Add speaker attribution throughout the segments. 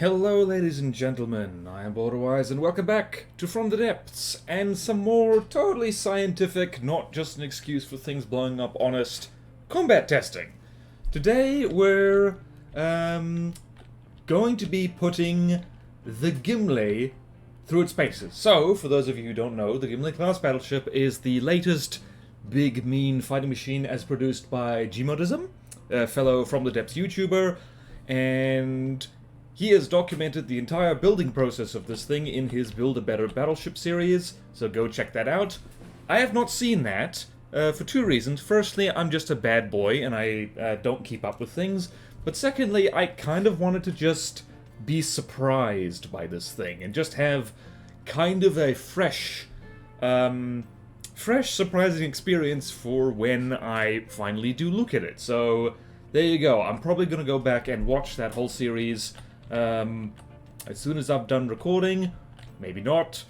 Speaker 1: Hello ladies and gentlemen, I am BorderWise and welcome back to From the Depths and some more totally scientific, not just an excuse for things blowing up, honest combat testing. Today we're going to be putting the Gimle through its paces. So, for those of you who don't know, the Gimle class battleship is the latest big mean fighting machine as produced by Gimle, a fellow From the Depths YouTuber, and he has documented the entire building process of this thing in his Build a Better Battleship series, so go check that out. I have not seen that, for two reasons. Firstly, I'm just a bad boy and I don't keep up with things. But secondly, I kind of wanted to just be surprised by this thing and just have kind of a fresh, surprising experience for when I finally do look at it. So there you go. I'm probably going to go back and watch that whole series as soon as I've done recording. Maybe not.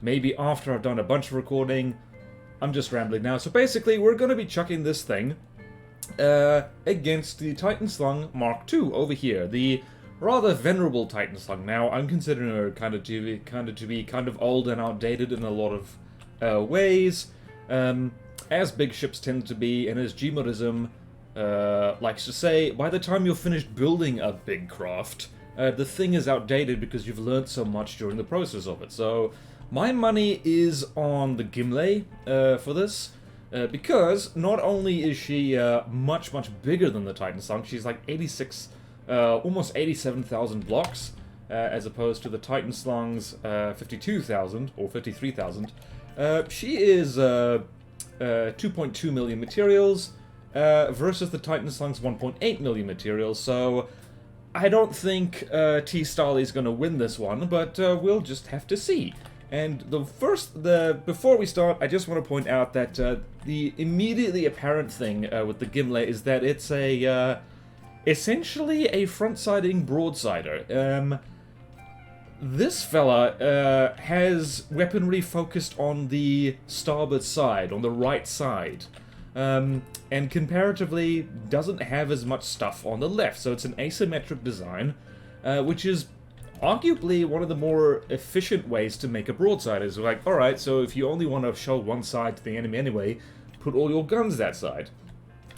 Speaker 1: Maybe after I've done a bunch of recording. I'm just rambling now. So basically, we're going to be chucking this thing against the Titanslang Mark II over here. The rather venerable Titanslang. Now, I'm considering her kind of to be old and outdated in a lot of ways, as big ships tend to be, and as Gimle likes to say, by the time you're finished building a big craft, the thing is outdated because you've learned so much during the process of it. So my money is on the Gimle for this, because not only is she much bigger than the Titanslang, she's like 86, almost 87,000 blocks, as opposed to the Titanslang's 52,000 or 53,000. She is 2.2 million materials. Versus the Titanslang's 1.8 million materials, so I don't think T-Style is going to win this one, but we'll just have to see. And before we start, I just want to point out that the immediately apparent thing with the Gimle is that it's essentially a front-siding broadsider. This fella has weaponry focused on the starboard side, on the right side. And comparatively doesn't have as much stuff on the left, so it's an asymmetric design, which is arguably one of the more efficient ways to make a broadside. Is like, alright, so if you only want to show one side to the enemy anyway, put all your guns that side.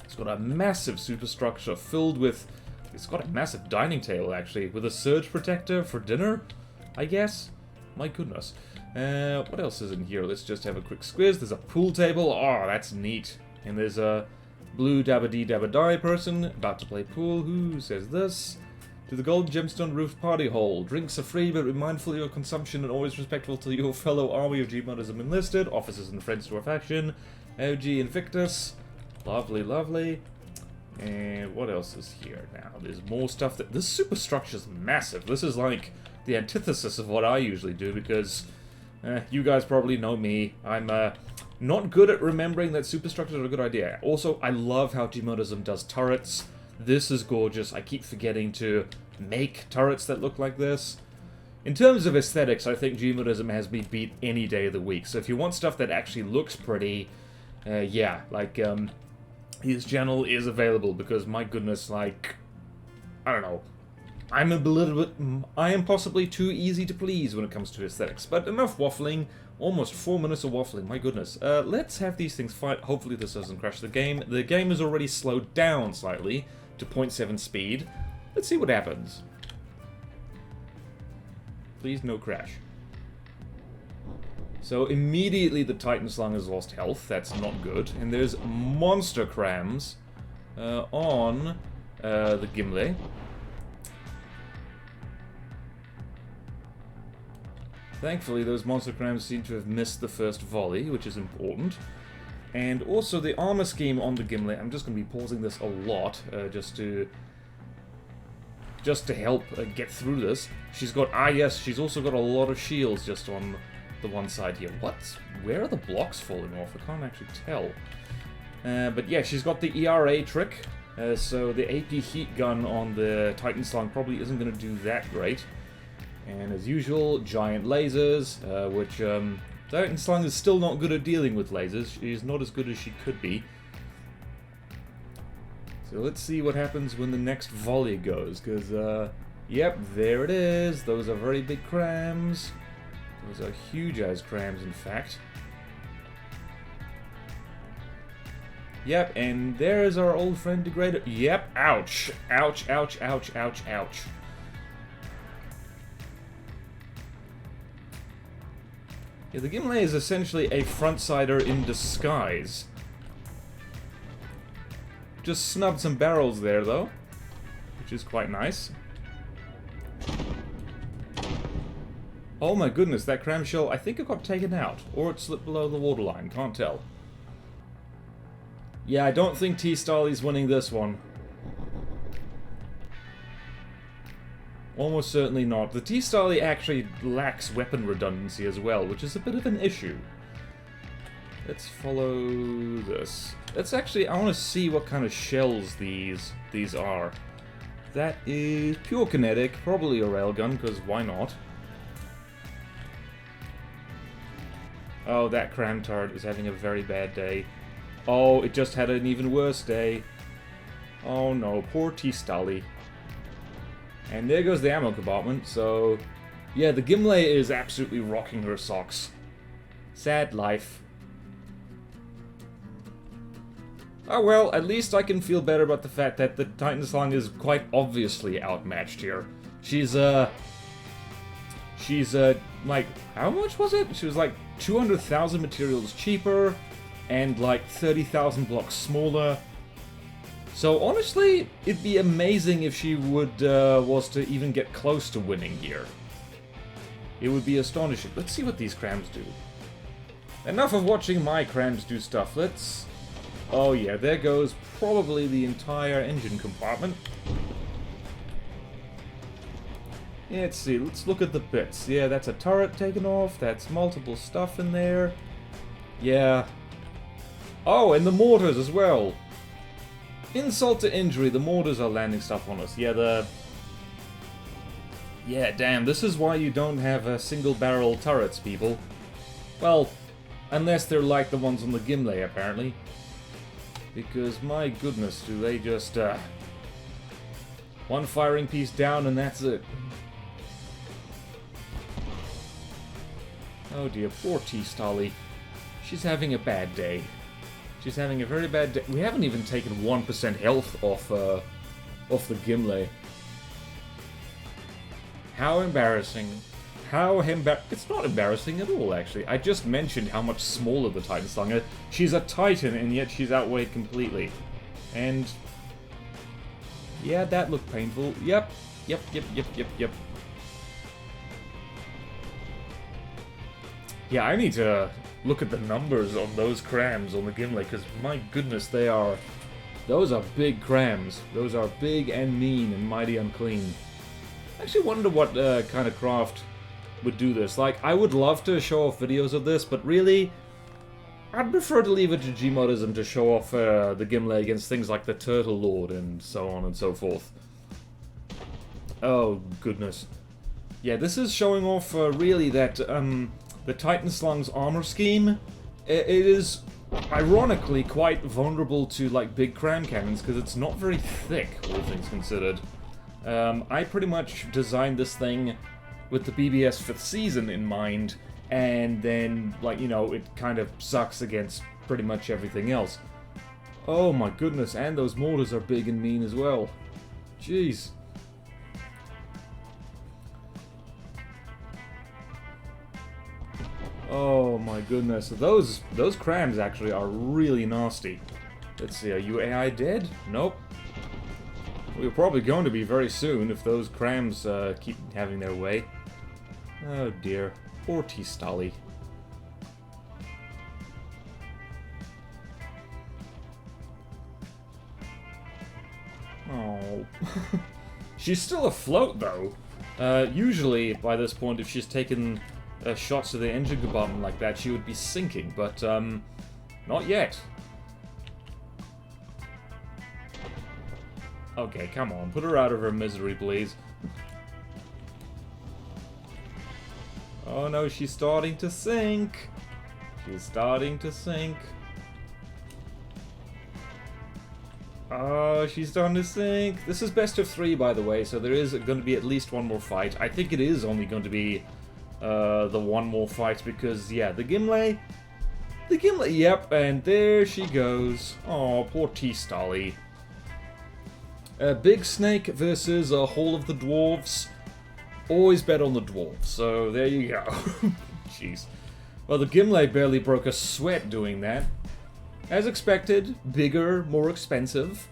Speaker 1: It's got a massive superstructure filled with... It's got a massive dining table, actually, with a surge protector for dinner, I guess? My goodness. What else is in here? Let's just have a quick squiz. There's a pool table. Oh, that's neat. And there's a blue dabba-dee-dabba-die person about to play pool who says this. To the Golden Gemstone Roof Party Hall. Drinks are free, but be mindful of your consumption and always respectful to your fellow army of Gimle enlisted. Officers and friends to our faction. OG Invictus. Lovely, lovely. And what else is here now? There's more stuff that... This superstructure's massive. This is like the antithesis of what I usually do because... you guys probably know me. I'm not good at remembering that superstructures are a good idea. Also, I love how Gimle does turrets. This is gorgeous. I keep forgetting to make turrets that look like this. In terms of aesthetics, I think Gimle has me beat any day of the week. So if you want stuff that actually looks pretty, yeah, like, his channel is available because, my goodness, like, I don't know. I am possibly too easy to please when it comes to aesthetics. But enough waffling. Almost 4 minutes of waffling, my goodness. Let's have these things fight. Hopefully this doesn't crash the game. The game is already slowed down slightly to 0.7 speed. Let's see what happens. Please, no crash. So immediately the Titanslang has lost health. That's not good. And there's monster crams on the Gimle. Thankfully, those monster crams seem to have missed the first volley, which is important. And also the armor scheme on the Gimle, I'm just going to be pausing this a lot, just to help get through this. She's got, yes, she's also got a lot of shields just on the one side here. Where are the blocks falling off? I can't actually tell. But yeah, she's got the ERA trick, so the AP heat gun on the Titanslang probably isn't going to do that great. And as usual, giant lasers, which Titanslang is still not good at dealing with lasers. She's not as good as she could be. So let's see what happens when the next volley goes, because Yep, there it is. Those are very big crams. Those are huge-ass crams, in fact. Yep, and there's our old friend Degrader. Yep, ouch. Ouch, ouch, ouch, ouch, ouch. Yeah, the Gimle is essentially a front-sider in disguise. Just snubbed some barrels there, though, which is quite nice. Oh my goodness, that cramshell, I think it got taken out, or it slipped below the waterline, can't tell. Yeah, I don't think T-Starly's winning this one. Almost certainly not. The T-Starly actually lacks weapon redundancy as well, which is a bit of an issue. Let's follow this. Let's actually, I want to see what kind of shells these are. That is pure kinetic, probably a railgun, because why not? Oh, that cram turret is having a very bad day. Oh, it just had an even worse day. Oh no, poor T-Starly. And there goes the ammo compartment, so... yeah, the Gimle is absolutely rocking her socks. Sad life. Oh well, at least I can feel better about the fact that the Titanslang is quite obviously outmatched here. She's like, how much was it? She was like 200,000 materials cheaper, and like 30,000 blocks smaller. So honestly, it'd be amazing if she would was to even get close to winning here. It would be astonishing. Let's see what these crams do. Enough of watching my crams do stuff. Let's... oh yeah, there goes probably the entire engine compartment. Yeah, let's see, let's look at the bits. Yeah, that's a turret taken off, that's multiple stuff in there. Yeah. Oh, and the mortars as well. Insult to injury, the mortars are landing stuff on us. Yeah, yeah, damn, this is why you don't have single-barrel turrets, people. Well, unless they're like the ones on the Gimle, apparently. Because, my goodness, do they just, one firing piece down and that's it. Oh dear, poor T-Starly. She's having a bad day. She's having a very bad day. We haven't even taken 1% health off the Gimle. How embarrassing. It's not embarrassing at all, actually. I just mentioned how much smaller the Titanslang is. She's a Titan, and yet she's outweighed completely. And... yeah, that looked painful. Yep. Yep. Yeah, I need to look at the numbers on those crams on the Gimle, because my goodness, those are big crams. Those are big and mean and mighty unclean. I actually wonder what kind of craft would do this. Like, I would love to show off videos of this, but really, I'd prefer to leave it to Gmodism to show off the Gimle against things like the Turtle Lord and so on and so forth. Oh, goodness. Yeah, this is showing off really that the Titanslang's armor scheme. It is ironically quite vulnerable to like big cram cannons because it's not very thick, all things considered. I pretty much designed this thing with the BBS 5th season in mind, and then, like, you know, it kind of sucks against pretty much everything else. Oh my goodness, and those mortars are big and mean as well. Jeez. Oh my goodness, those crams actually are really nasty. Let's see, are you AI dead? Nope. We're probably going to be very soon if those crams keep having their way. Oh dear, poor T-Starly. Oh. She's still afloat though. Usually by this point, if she's taken shots to the engine compartment like that, she would be sinking, but not yet. Okay, come on, put her out of her misery, please. Oh no, she's starting to sink. She's starting to sink. Oh, she's starting to sink. This is best of 3, by the way, so there is going to be at least one more fight. I think it is only going to be the one more fight because, yeah, the Gimle, yep, and there she goes. Oh, poor T-Stolly. Big Snake versus Hall of the Dwarves. Always bet on the Dwarves, so there you go. Jeez. Well, the Gimle barely broke a sweat doing that. As expected, bigger, more expensive,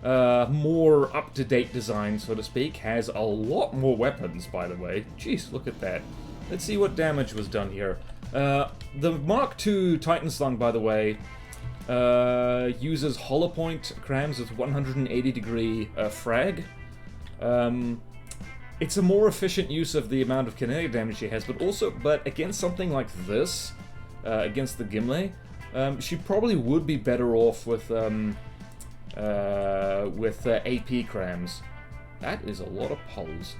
Speaker 1: more up-to-date design, so to speak. Has a lot more weapons, by the way. Jeez, look at that. Let's see what damage was done here. The Mark II Titanslang, by the way, uses hollow point crams with 180-degree frag. It's a more efficient use of the amount of kinetic damage she has, but against something like this, against the Gimle, she probably would be better off with AP crams. That is a lot of poles.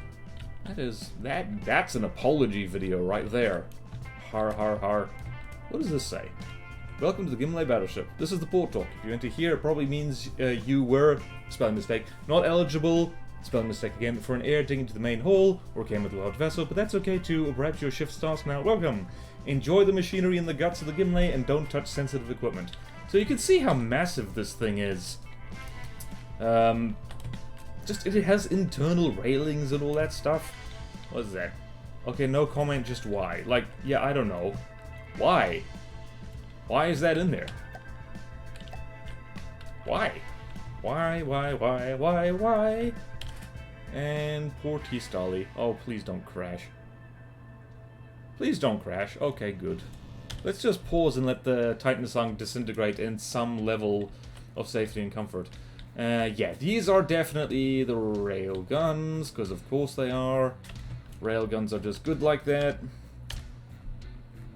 Speaker 1: That's an apology video right there. Har har har. What does this say? Welcome to the Gimle Battleship. This is the port talk. If you enter here, it probably means you were, spelling mistake, not eligible, spelling mistake again, for an air digging to the main hull, or came with a large vessel, but that's okay too, or perhaps your shift's task now. Welcome. Enjoy the machinery and the guts of the Gimle, and don't touch sensitive equipment. So you can see how massive this thing is. It has internal railings and all that stuff. What is that? Okay, no comment, just why. Like, yeah, I don't know. Why? Why is that in there? Why? Why? And poor T-Stolly. Oh, please don't crash. Please don't crash. Okay, good. Let's just pause and let the Titanslang disintegrate in some level of safety and comfort. Yeah, these are definitely the rail guns, because of course they are. Rail guns are just good like that.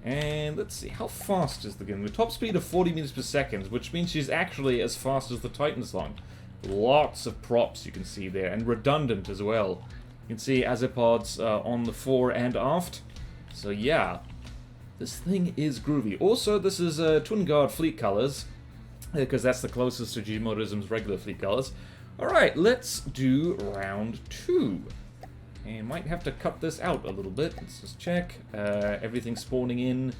Speaker 1: And let's see, how fast is the gun? With top speed of 40 meters per second, which means she's actually as fast as the Titanslang. Lots of props you can see there, and redundant as well. You can see azipods on the fore and aft. So yeah, this thing is groovy. Also, this is Twin Guard fleet colors, because that's the closest to Gmodism's regular fleet colors. Alright, let's do round 2. And might have to cut this out a little bit. Let's just check. Everything spawning in,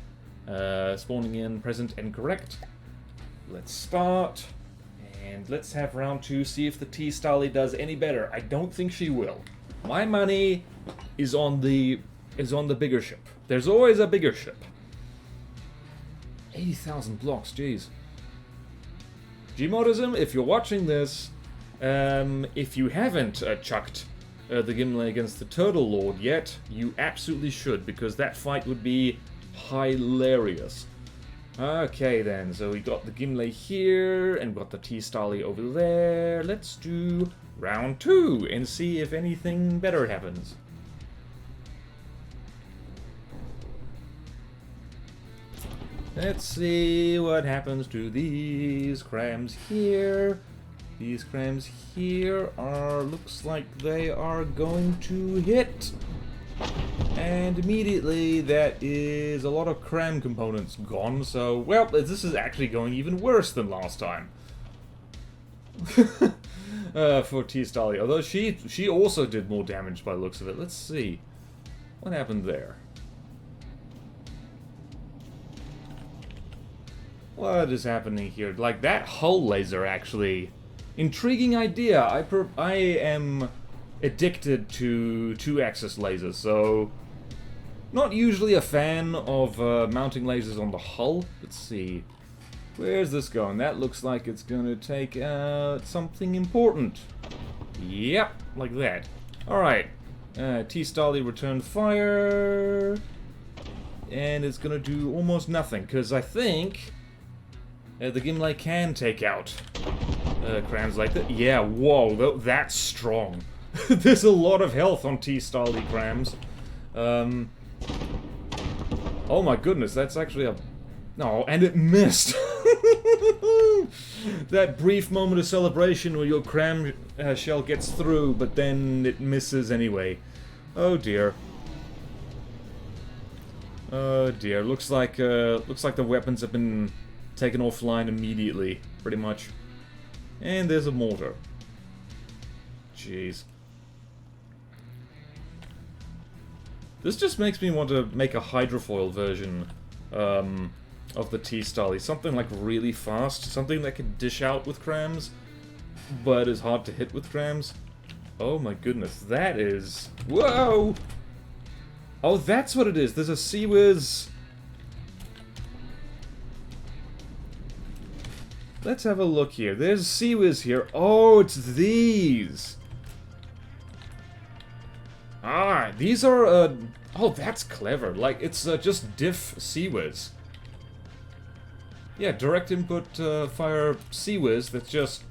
Speaker 1: present and correct. Let's start. And let's have round 2, see if the T-Stolly does any better. I don't think she will. My money is on the bigger ship. There's always a bigger ship. 80,000 blocks, jeez. Gmodism, if you're watching this, if you haven't chucked the Gimle against the Turtle Lord yet, you absolutely should, because that fight would be hilarious. Okay then, so we got the Gimle here, and got the T-Stolly over there. Let's do round 2, and see if anything better happens. Let's see what happens to these crams here. These crams here looks like they are going to hit. And immediately that is a lot of cram components gone, so, well, this is actually going even worse than last time. For T-Stolly, although she also did more damage by the looks of it. Let's see. What happened there? What is happening here? Like, that hull laser, actually. Intriguing idea. I am addicted to 2-axis lasers, so not usually a fan of mounting lasers on the hull. Let's see. Where's this going? That looks like it's going to take out something important. Yep, like that. Alright. T-Stolly returned fire. And it's going to do almost nothing, because I think the Gimle can take out crams like that. Yeah, whoa, that's strong. There's a lot of health on T-Stolly crams. Oh my goodness, that's actually a... No, and it missed! That brief moment of celebration where your cram shell gets through, but then it misses anyway. Oh dear. Oh dear, looks like the weapons have been taken offline immediately, pretty much. And there's a mortar. Jeez. This just makes me want to make a hydrofoil version of the T-Stali. Something like really fast, something that can dish out with crams, but is hard to hit with crams. Oh my goodness, that is... Whoa! Oh, that's what it is. There's a Sea-Wiz... Let's have a look here. There's Sea-Wiz here. Oh, it's these! Ah, these are, oh, that's clever. Like, it's just diff Sea-Wiz. Yeah, direct input fire Sea-Wiz that just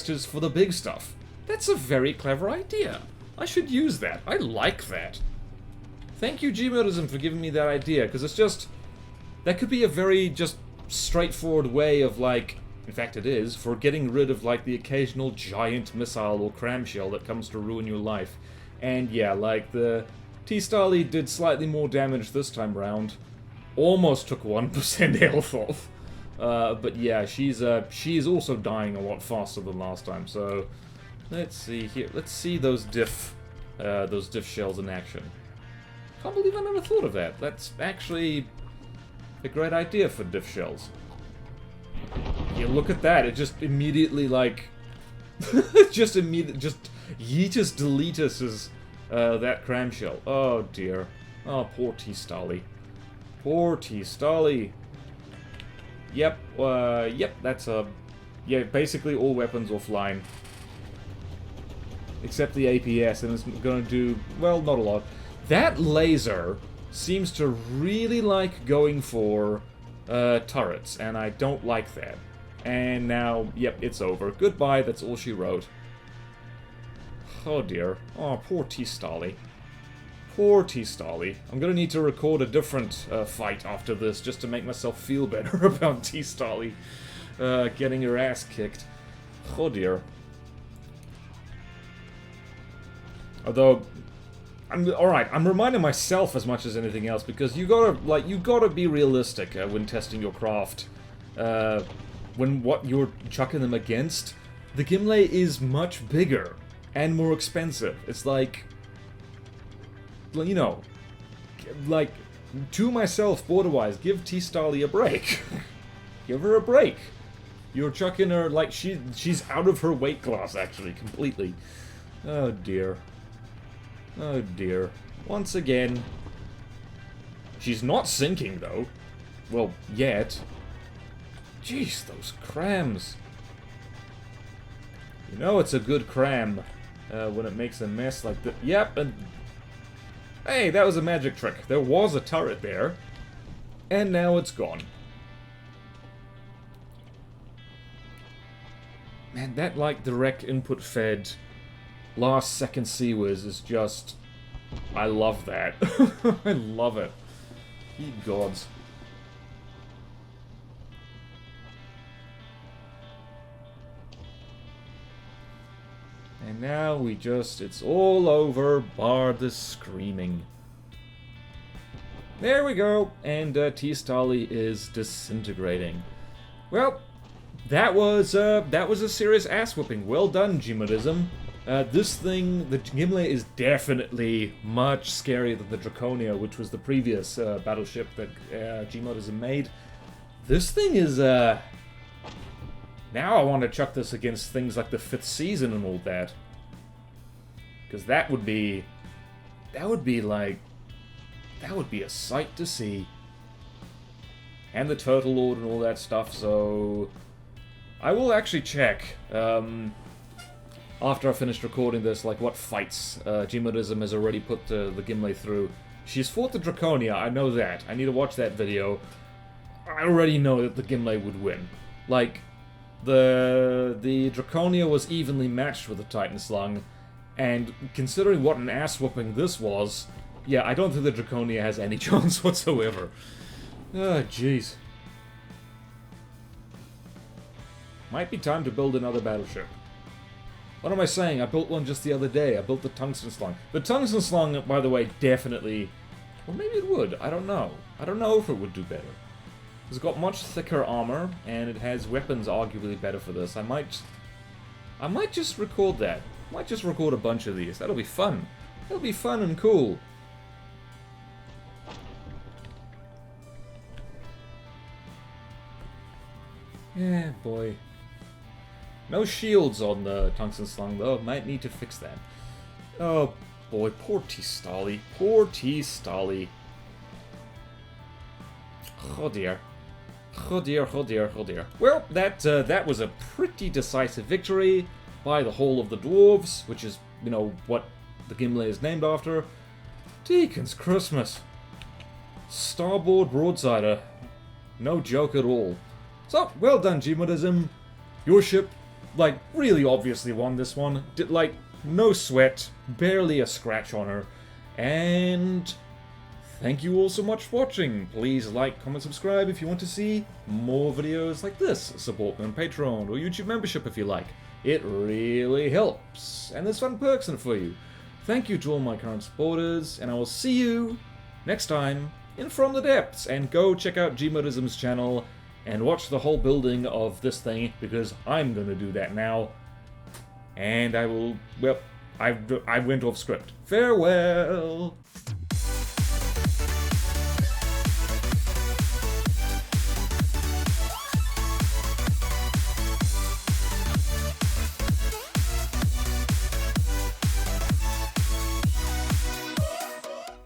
Speaker 1: is for the big stuff. That's a very clever idea. I should use that. I like that. Thank you, Gmodism, for giving me that idea, because it's just... That could be a very just straightforward way of, like... In fact, it is, for getting rid of, like, the occasional giant missile or cramshell that comes to ruin your life. And yeah, like, the T-Stali did slightly more damage this time round. Almost took 1% health off. But yeah, she's also dying a lot faster than last time, so... Let's see here. Let's see those diff shells in action. Can't believe I never thought of that. That's actually a great idea for diff shells. Yeah, look at that. It just immediately, like... just yeetus deletus that cramshell. Oh, dear. Oh, poor T-Stali. Poor T-Stali. Yep, yep, that's a... Yeah, basically all weapons offline. Except the APS, and it's gonna do, well, not a lot. That laser seems to really like going for turrets, and I don't like that. And now, yep, it's over. Goodbye, that's all she wrote. Oh dear. Oh, poor T-Stali. Poor T-Stali. I'm gonna need to record a different fight after this, just to make myself feel better about T-Stali getting her ass kicked. Oh dear. Although, alright, I'm reminding myself as much as anything else, because you gotta be realistic when testing your craft. When what you're chucking them against, the Gimle is much bigger and more expensive. It's like, you know, like, to myself, BorderWise, give T-Stali a break. Give her a break. You're chucking her, like, she's out of her weight class, actually, completely. Oh, dear. Oh, dear. Once again. She's not sinking, though. Well, yet. Jeez, those crams. You know it's a good cram when it makes a mess like that. Yep, and... Hey, that was a magic trick. There was a turret there. And now it's gone. Man, that, like, direct input fed last second Sea-Wiz is just... I love that. I love it. Ye gods. And now we just... It's all over, bar the screaming. There we go. And T-Stali is disintegrating. Well, that was a serious ass-whooping. Well done, Gmodism. This thing, the Gimle, is definitely much scarier than the Draconia, which was the previous battleship that Gmodism made. This thing is, now I want to chuck this against things like the 5th season and all that. Because that would be like, that would be a sight to see. And the Turtle Lord and all that stuff, so... I will actually check, after I finished recording this, like, what fights Gmodism has already put the Gimle through. She's fought the Draconia, I know that. I need to watch that video. I already know that the Gimle would win. Like, the Draconia was evenly matched with the Titanslang, and considering what an ass-whooping this was, yeah, I don't think the Draconia has any chance whatsoever. Ah, jeez. Might be time to build another battleship. What am I saying? I built one just the other day. I built the Titanslang. The Titanslang, by the way, definitely... Or maybe it would. I don't know. I don't know if it would do better. It's got much thicker armor, and it has weapons arguably better for this. I might just record that. I might just record a bunch of these. That'll be fun. That'll be fun and cool. Yeah, boy. No shields on the Titanslang though. Might need to fix that. Oh boy, poor T-Stolly. Poor T-Stolly. Oh dear. Oh dear, oh dear, oh dear. Well, that was a pretty decisive victory by the whole of the dwarves, which is, you know, what the Gimle is named after. Deacon's Christmas. Starboard broadsider. No joke at all. So, well done, Gimle. Your ship, like, really obviously won this one. Did, like, no sweat, barely a scratch on her. And thank you all so much for watching. Please like, comment, subscribe if you want to see more videos like this. Support me on Patreon or YouTube membership if you like. It really helps. And there's fun perks in it for you. Thank you to all my current supporters, and I will see you next time in From the Depths. And go check out Gmodism's channel and watch the whole building of this thing, because I'm gonna do that now. And I will, well, I went off script. Farewell!